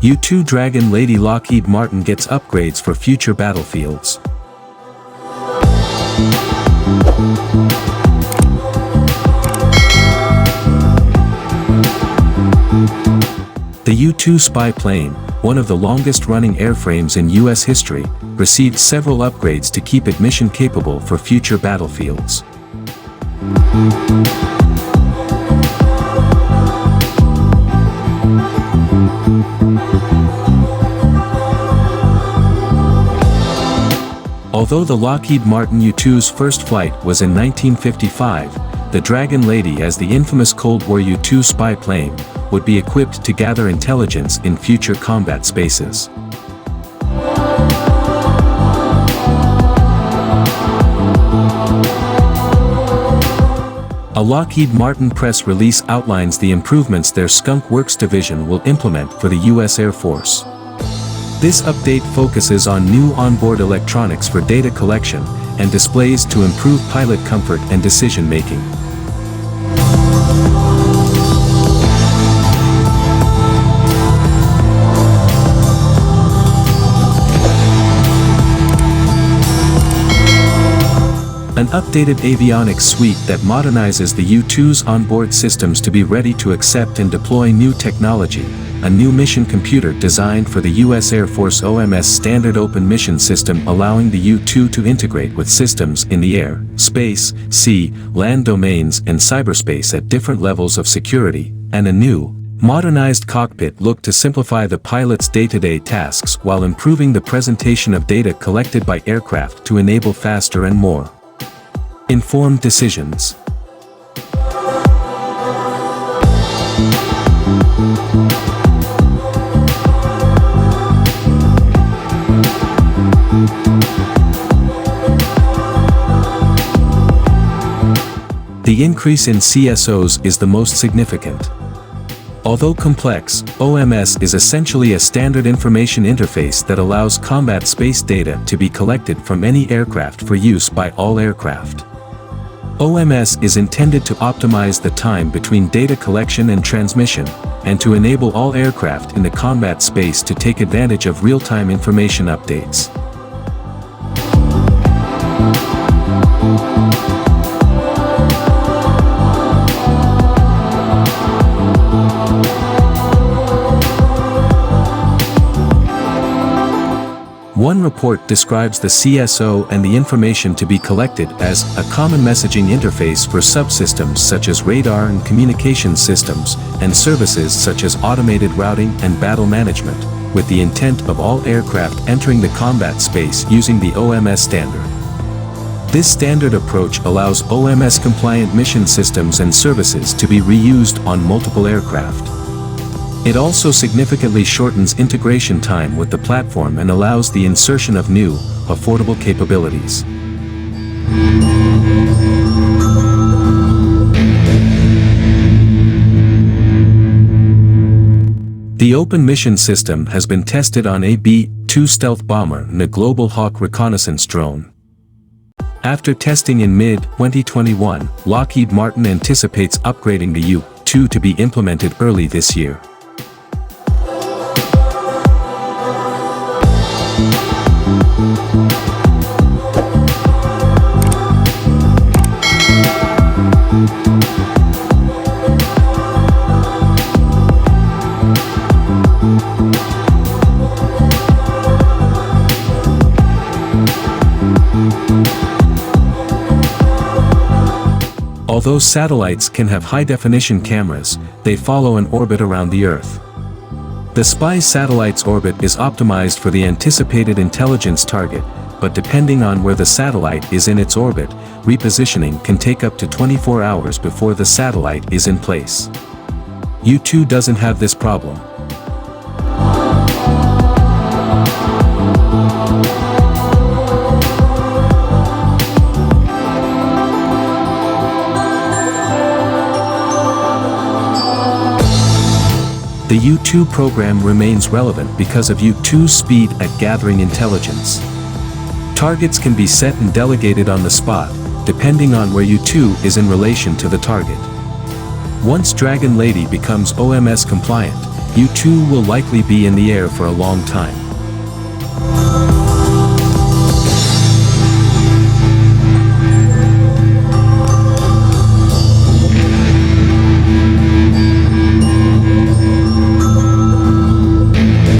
U-2 Dragon Lady. Lockheed Martin gets upgrades for future battlefields. The U-2 spy plane, one of the longest-running airframes in U.S. history, received several upgrades to keep it mission-capable for future battlefields. Although the Lockheed Martin U-2's first flight was in 1955, the Dragon Lady, as the infamous Cold War U-2 spy plane, would be equipped to gather intelligence in future combat spaces. A Lockheed Martin press release outlines the improvements their Skunk Works division will implement for the U.S. Air Force. This update focuses on new onboard electronics for data collection and displays to improve pilot comfort and decision-making. An updated avionics suite that modernizes the U-2's onboard systems to be ready to accept and deploy new technology, a new mission computer designed for the U.S. Air Force OMS Standard Open Mission System, allowing the U-2 to integrate with systems in the air, space, sea, land domains and cyberspace at different levels of security, and a new, modernized cockpit look to simplify the pilot's day-to-day tasks while improving the presentation of data collected by aircraft to enable faster and more informed decisions. The increase in CSOs is the most significant. Although complex, OMS is essentially a standard information interface that allows combat space data to be collected from any aircraft for use by all aircraft. OMS is intended to optimize the time between data collection and transmission, and to enable all aircraft in the combat space to take advantage of real-time information updates. One report describes the CSO and the information to be collected as a common messaging interface for subsystems such as radar and communication systems, and services such as automated routing and battle management, with the intent of all aircraft entering the combat space using the OMS standard. This standard approach allows OMS-compliant mission systems and services to be reused on multiple aircraft. It also significantly shortens integration time with the platform and allows the insertion of new, affordable capabilities. The Open Mission System has been tested on a B-2 stealth bomber and a Global Hawk reconnaissance drone. After testing in mid-2021, Lockheed Martin anticipates upgrading the U-2 to be implemented early this year. Although satellites can have high-definition cameras, they follow an orbit around the Earth. The spy satellite's orbit is optimized for the anticipated intelligence target, but depending on where the satellite is in its orbit, repositioning can take up to 24 hours before the satellite is in place. U-2 doesn't have this problem. The U-2 program remains relevant because of U-2's speed at gathering intelligence. Targets can be set and delegated on the spot, depending on where U-2 is in relation to the target. Once Dragon Lady becomes OMS compliant, U-2 will likely be in the air for a long time.